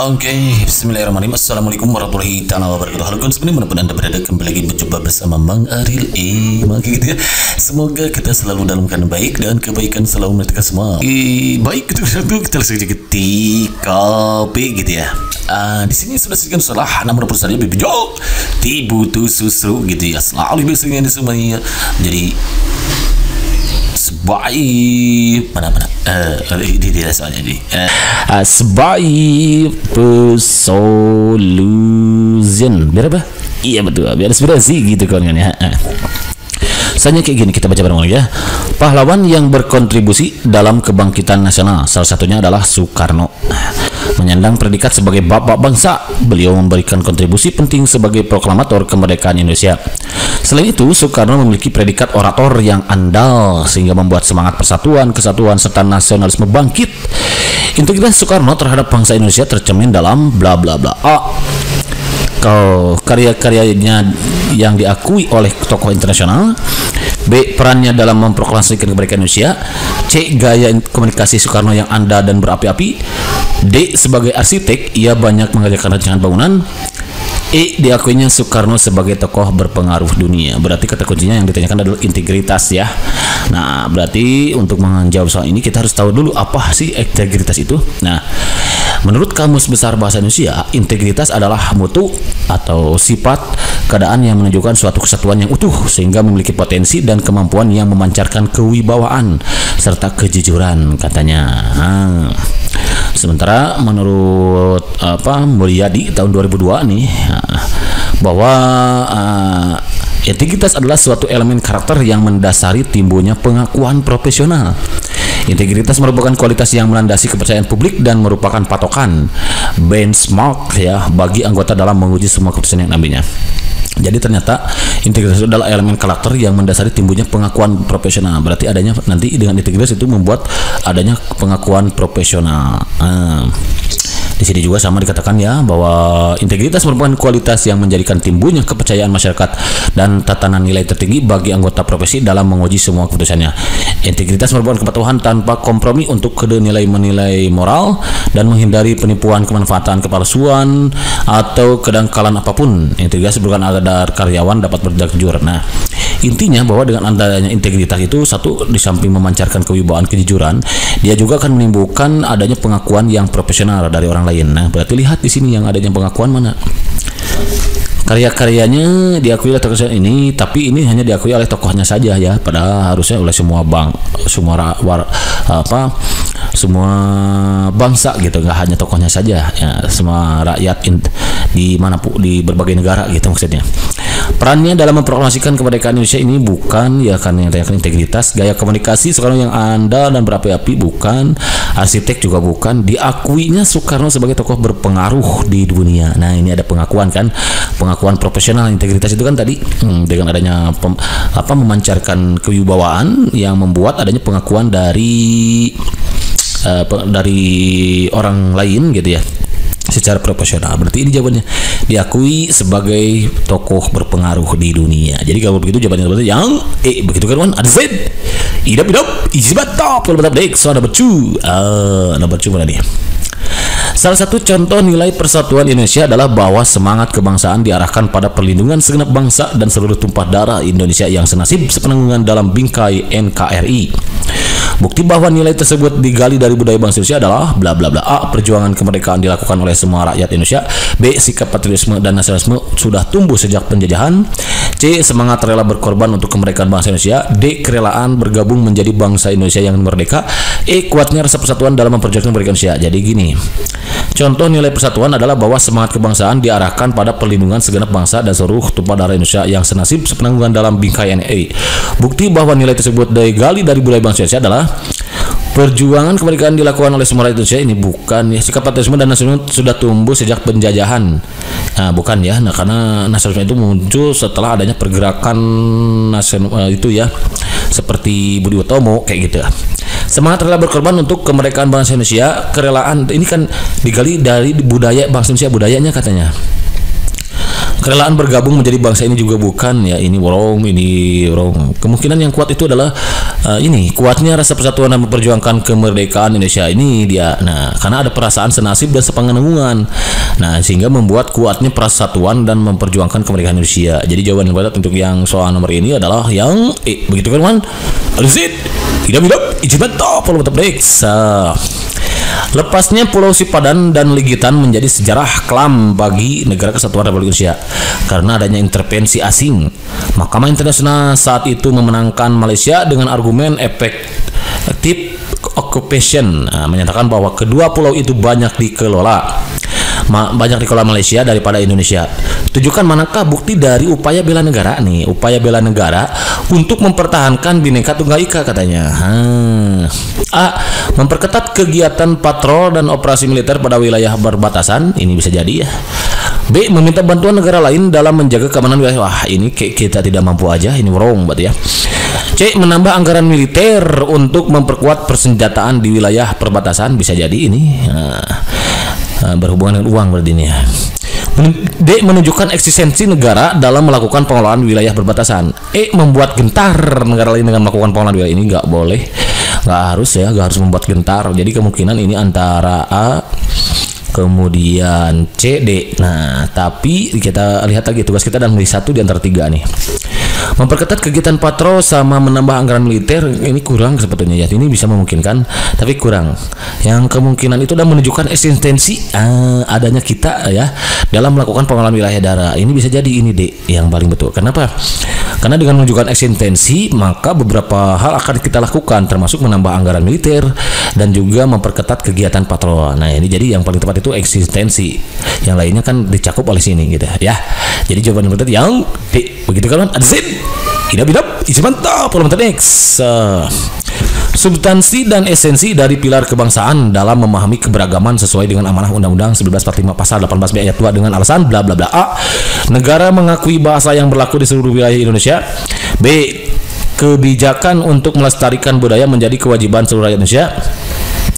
Oke, bismillahirrahmanirrahim. Assalamualaikum warahmatullahi wabarakatuh. Halo guys, dimanapun anda berada, kembali lagi berjumpa bersama Mang Aril gitu ya. Semoga kita selalu dalam keadaan baik dan kebaikan selalu menyertai semua. Baik, kita langsung aja ke TKP gitu ya. Di sini sudah disebutkan salah nama perusahaannya Bibijo Tibutu Susu gitu ya. Selalu biasanya di semuanya. Jadi sebaik di soalnya di sebaik solution biar apa? Iya betul, biar inspirasi gitu kan ya. Misalnya kayak gini, kita baca bareng-bareng ya. Pahlawan yang berkontribusi dalam kebangkitan nasional, salah satunya adalah Soekarno. Menyandang predikat sebagai bapak bangsa, beliau memberikan kontribusi penting sebagai proklamator kemerdekaan Indonesia. Selain itu, Soekarno memiliki predikat orator yang andal sehingga membuat semangat persatuan, kesatuan, serta nasionalisme bangkit. Integritas Soekarno terhadap bangsa Indonesia tercermin dalam bla bla bla. Karya-karyanya yang diakui oleh tokoh internasional. B. Perannya dalam memproklamasikan kemerdekaan Indonesia. C. Gaya komunikasi Soekarno yang andal dan berapi-api. D. Sebagai arsitek, ia banyak mengerjakan rancangan bangunan. E. Diakuinya Soekarno sebagai tokoh berpengaruh dunia. Berarti kata kuncinya yang ditanyakan adalah integritas ya. Nah, berarti untuk menjawab soal ini kita harus tahu dulu apa sih integritas itu. Nah, menurut Kamus Besar Bahasa Indonesia, integritas adalah mutu atau sifat keadaan yang menunjukkan suatu kesatuan yang utuh sehingga memiliki potensi dan kemampuan yang memancarkan kewibawaan serta kejujuran katanya. Sementara menurut Mulyadi tahun 2002 nih bahwa integritas adalah suatu elemen karakter yang mendasari timbulnya pengakuan profesional. Integritas merupakan kualitas yang melandasi kepercayaan publik dan merupakan patokan benchmark ya bagi anggota dalam menguji semua keputusan yang diambilnya. Jadi ternyata integritas adalah elemen karakter yang mendasari timbulnya pengakuan profesional. Berarti adanya nanti dengan integritas itu membuat adanya pengakuan profesional. Di sini juga sama dikatakan ya bahwa integritas merupakan kualitas yang menjadikan timbulnya kepercayaan masyarakat dan tatanan nilai tertinggi bagi anggota profesi dalam menguji semua keputusannya. Integritas merupakan kepatuhan tanpa kompromi untuk nilai-menilai moral dan menghindari penipuan, kemanfaatan, kepalsuan atau kedangkalan apapun. Integritas merupakan agar karyawan dapat bertindak jujur. Nah, intinya bahwa dengan adanya integritas itu satu, di samping memancarkan kewibawaan, kejujuran, dia juga akan menimbulkan adanya pengakuan yang profesional dari orang lain. Nah, berarti lihat di sini yang adanya pengakuan mana? Karya-karyanya diakui oleh tokoh ini, tapi ini hanya diakui oleh tokohnya saja ya. Padahal harusnya oleh semua semua bangsa gitu, nggak hanya tokohnya saja ya, semua rakyat di manapun di berbagai negara gitu maksudnya. Perannya dalam memproklamasikan kemerdekaan Indonesia ini bukan ya kan yang ditanyakan integritas, gaya komunikasi Soekarno yang andal dan berapi-api bukan, arsitek juga bukan. Diakuinya Soekarno sebagai tokoh berpengaruh di dunia. Nah, ini ada pengakuan kan, pengakuan profesional. Integritas itu kan tadi dengan adanya memancarkan kewibawaan yang membuat adanya pengakuan dari orang lain gitu ya secara profesional. Berarti ini jawabannya, diakui sebagai tokoh berpengaruh di dunia. Jadi kalau begitu jawabannya seperti yang begitu kan, ada Z idap isi batop kalau batop dek so ada bercu mana nih. Salah satu contoh nilai persatuan Indonesia adalah bahwa semangat kebangsaan diarahkan pada perlindungan segenap bangsa dan seluruh tumpah darah Indonesia yang senasib sepenanggungan dalam bingkai NKRI. Bukti bahwa nilai tersebut digali dari budaya bangsa Indonesia adalah bla bla bla. A. Perjuangan kemerdekaan dilakukan oleh semua rakyat Indonesia. B. Sikap patriotisme dan nasionalisme sudah tumbuh sejak penjajahan. C. Semangat rela berkorban untuk kemerdekaan bangsa Indonesia. D. Kerelaan bergabung menjadi bangsa Indonesia yang merdeka. E. Kuatnya rasa persatuan dalam memperjuangkan kemerdekaan Indonesia. Jadi gini, contoh nilai persatuan adalah bahwa semangat kebangsaan diarahkan pada perlindungan segenap bangsa dan seluruh tumpah darah Indonesia yang senasib sepenanggungan dalam bingkai NKRI. Bukti bahwa nilai tersebut digali dari budaya bangsa Indonesia adalah perjuangan kemerdekaan dilakukan oleh semua rakyat Indonesia ini bukan ya, sikap patriotisme dan nasionalisme sudah tumbuh sejak penjajahan. Bukan ya. Nah, karena nasionalisme itu muncul setelah adanya pergerakan nasional itu ya, seperti Budi Utomo kayak gitu. Semangat rela berkorban untuk kemerdekaan bangsa Indonesia, kerelaan ini kan digali dari budaya bangsa Indonesia, budayanya katanya. Kerelaan bergabung menjadi bangsa ini juga bukan ya, ini wrong. Kemungkinan yang kuat itu adalah ini kuatnya rasa persatuan dan memperjuangkan kemerdekaan Indonesia ini dia. Nah, karena ada perasaan senasib dan sepengenungan. Nah, sehingga membuat kuatnya persatuan dan memperjuangkan kemerdekaan Indonesia. Jadi jawaban yang benar untuk yang soal nomor ini adalah yang begitu kan, teman? Alzid, tidak izin top Lepasnya Pulau Sipadan dan Ligitan menjadi sejarah kelam bagi negara kesatuan Republik Indonesia karena adanya intervensi asing. Mahkamah Internasional saat itu memenangkan Malaysia dengan argumen effective occupation, menyatakan bahwa kedua pulau itu banyak dikelola Malaysia daripada Indonesia. Tujukan manakah bukti dari upaya bela negara nih? Upaya bela negara untuk mempertahankan Bhinneka Tunggal Ika katanya. A. Memperketat kegiatan patrol dan operasi militer pada wilayah berbatasan. Ini bisa jadi ya. B. Meminta bantuan negara lain dalam menjaga keamanan wilayah. Wah, ini kita tidak mampu aja. Ini wrong berarti ya. C. Menambah anggaran militer untuk memperkuat persenjataan di wilayah perbatasan. Bisa jadi ini. Berhubungan dengan uang berarti ini ya. D. Menunjukkan eksistensi negara dalam melakukan pengelolaan wilayah berbatasan. E. Membuat gentar negara lain dengan melakukan pengelolaan wilayah. Ini nggak boleh, nggak harus ya, nggak harus membuat gentar. Jadi kemungkinan ini antara A, kemudian C, D. Nah, tapi kita lihat lagi tugas kita dan milih satu di antara tiga nih. Memperketat kegiatan patrol sama menambah anggaran militer ini kurang sebetulnya ya. Ini bisa memungkinkan tapi kurang. Yang kemungkinan itu dan menunjukkan eksistensi adanya kita ya dalam melakukan pengelolaan wilayah daerah. Ini bisa jadi ini D yang paling betul. Kenapa? Karena dengan menunjukkan eksistensi maka beberapa hal akan kita lakukan termasuk menambah anggaran militer dan juga memperketat kegiatan patrol. Nah, ini jadi yang paling tepat itu eksistensi. Yang lainnya kan dicakup oleh sini gitu ya. Jadi jawaban yang benar yang D. Begitu kan? Adzin. Idap, isi mantap. Next. Substansi dan esensi dari pilar kebangsaan dalam memahami keberagaman sesuai dengan amanah Undang-Undang 1945 pasal 18B ayat 2 dengan alasan bla bla bla. A. Negara mengakui bahasa yang berlaku di seluruh wilayah Indonesia. B. Kebijakan untuk melestarikan budaya menjadi kewajiban seluruh rakyat Indonesia.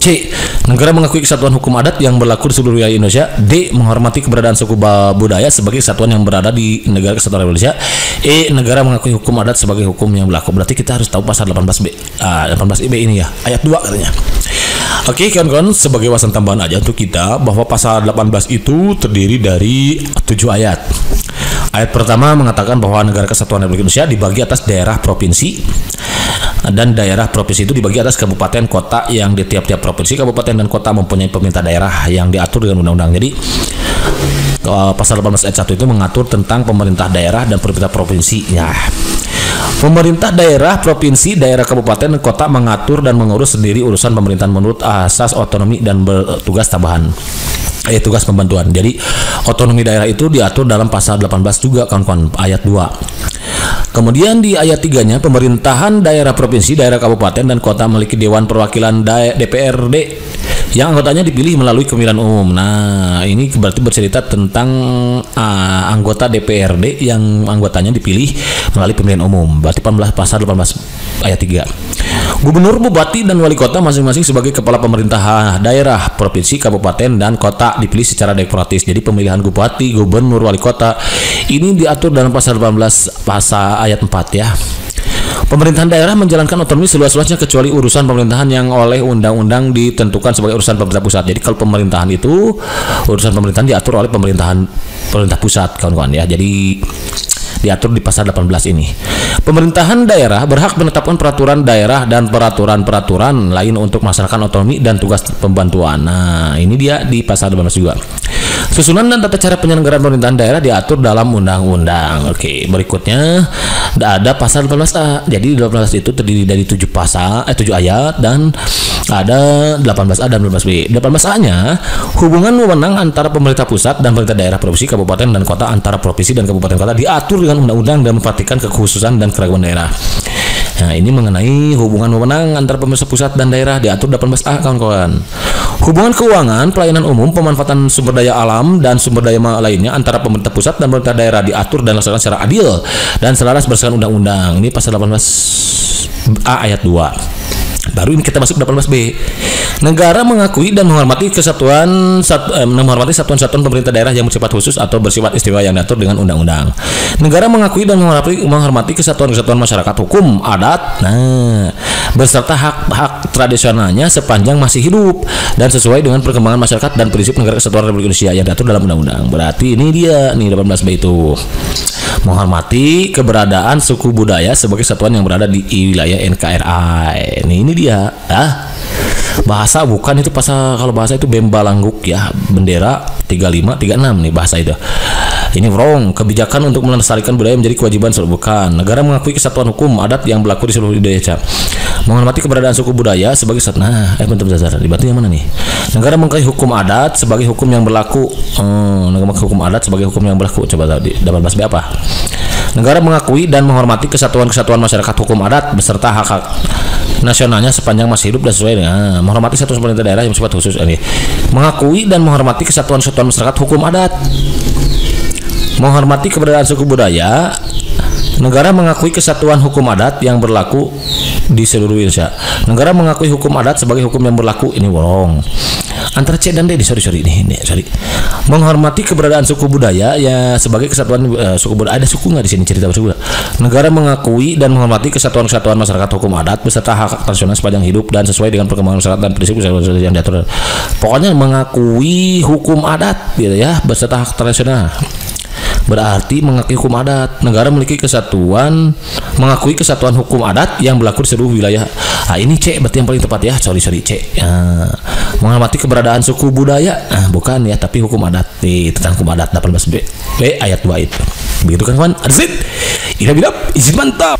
C. Negara mengakui kesatuan hukum adat yang berlaku di seluruh wilayah Indonesia. D. Menghormati keberadaan suku budaya sebagai kesatuan yang berada di negara kesatuan Indonesia. E. Negara mengakui hukum adat sebagai hukum yang berlaku. Berarti kita harus tahu pasal 18B, 18IB ini ya, ayat 2 katanya. Oke, kawan-kawan, sebagai wawasan tambahan aja untuk kita bahwa pasal 18 itu terdiri dari 7 ayat. Ayat pertama mengatakan bahwa negara kesatuan Republik Indonesia dibagi atas daerah provinsi dan daerah provinsi itu dibagi atas kabupaten kota yang di tiap-tiap provinsi kabupaten dan kota mempunyai pemerintah daerah yang diatur dengan undang-undang. Jadi pasal 18 ayat 1 itu mengatur tentang pemerintah daerah dan pemerintah provinsi. Ya. Pemerintah daerah, provinsi, daerah kabupaten dan kota mengatur dan mengurus sendiri urusan pemerintahan menurut asas otonomi dan bertugas tambahan. Tugas pembantuan. Jadi otonomi daerah itu diatur dalam pasal 18 juga kawan-kawan, ayat 2. Kemudian di ayat 3-nya pemerintahan daerah provinsi, daerah kabupaten dan kota memiliki dewan perwakilan DPRD yang anggotanya dipilih melalui pemilihan umum. Nah, ini berarti bercerita tentang anggota DPRD yang anggotanya dipilih melalui pemilihan umum. Berarti pasal 18 ayat 3. Gubernur, bupati, dan wali kota masing-masing sebagai kepala pemerintah daerah, provinsi, kabupaten, dan kota dipilih secara demokratis. Jadi pemilihan bupati, gubernur, wali kota ini diatur dalam pasal 18 pasal ayat 4 ya. Pemerintahan daerah menjalankan otonomi seluas-luasnya kecuali urusan pemerintahan yang oleh undang-undang ditentukan sebagai urusan pemerintah pusat. Jadi kalau pemerintahan itu urusan pemerintahan diatur oleh pemerintah pusat kawan-kawan ya. Jadi diatur di pasal 18 ini. Pemerintahan daerah berhak menetapkan peraturan daerah dan peraturan-peraturan lain untuk melaksanakan otonomi dan tugas pembantuan. Nah, ini dia di pasal 18 juga. Susunan dan tata cara penyelenggaraan pemerintahan daerah diatur dalam undang-undang. Oke, berikutnya ada pasal 18A. Jadi 18 itu terdiri dari 7 ayat dan ada 18A dan 18B. 18A-nya hubungan wewenang antara pemerintah pusat dan pemerintah daerah, provinsi, kabupaten dan kota, antara provinsi dan kabupaten kota diatur dengan undang-undang dan memperhatikan kekhususan dan keragaman daerah. Nah, ini mengenai hubungan wewenang antara pemerintah pusat dan daerah diatur 18A kawan-kawan. Hubungan keuangan, pelayanan umum, pemanfaatan sumber daya alam dan sumber daya lainnya antara pemerintah pusat dan pemerintah daerah diatur dan dilaksanakan secara adil dan selaras berdasarkan undang-undang. Ini pasal 18A ayat 2. baru ini kita masuk 18B. Negara mengakui dan menghormati menghormati satuan-satuan pemerintah daerah yang bersifat khusus atau bersifat istimewa yang diatur dengan undang-undang. Negara mengakui dan menghormati kesatuan-kesatuan masyarakat hukum adat, beserta hak-hak tradisionalnya sepanjang masih hidup dan sesuai dengan perkembangan masyarakat dan prinsip negara kesatuan Republik Indonesia yang diatur dalam undang-undang. Berarti ini dia nih 18B itu. Menghormati keberadaan suku budaya sebagai satuan yang berada di wilayah NKRI. Ini dia. Bahasa bukan itu pasal, kalau bahasa itu Bembalangguk ya, bendera 35 36 nih bahasa itu. Ini wrong. Kebijakan untuk melestarikan budaya menjadi kewajiban seluruh, bukan. Negara mengakui kesatuan hukum adat yang berlaku di seluruh Indonesia. Menghormati keberadaan suku budaya sebagai satuan. Bentar dibantu yang mana nih? Negara mengakui hukum adat sebagai hukum yang berlaku. Negara mengakui hukum adat sebagai hukum yang berlaku. Coba tahu di 18B apa? Negara mengakui dan menghormati kesatuan-kesatuan masyarakat hukum adat beserta hak-hak nasionalnya sepanjang masih hidup dan sesuai dengan menghormati satuan pemerintah daerah yang bersifat khusus. Ini mengakui dan menghormati kesatuan-kesatuan masyarakat hukum adat, menghormati keberadaan suku budaya. Negara mengakui kesatuan hukum adat yang berlaku di seluruh Indonesia. Negara mengakui hukum adat sebagai hukum yang berlaku. Ini wrong. Antara C dan D sorry. Menghormati keberadaan suku budaya ya sebagai kesatuan suku budaya. Ada suku nggak di sini cerita suku? Negara mengakui dan menghormati kesatuan-kesatuan masyarakat hukum adat beserta hak tradisional sepanjang hidup dan sesuai dengan perkembangan masyarakat dan prinsip yang diatur. Pokoknya mengakui hukum adat gitu ya beserta hak tradisional. Berarti mengakui hukum adat. Negara memiliki kesatuan, mengakui kesatuan hukum adat yang berlaku di seluruh wilayah. Ini C berarti yang paling tepat ya. Sorry C. Menghormati keberadaan suku budaya. Bukan ya, tapi hukum adat. Tentang hukum adat 18B ayat 2 itu. Begitu kan kawan? That's it. Izin mantap.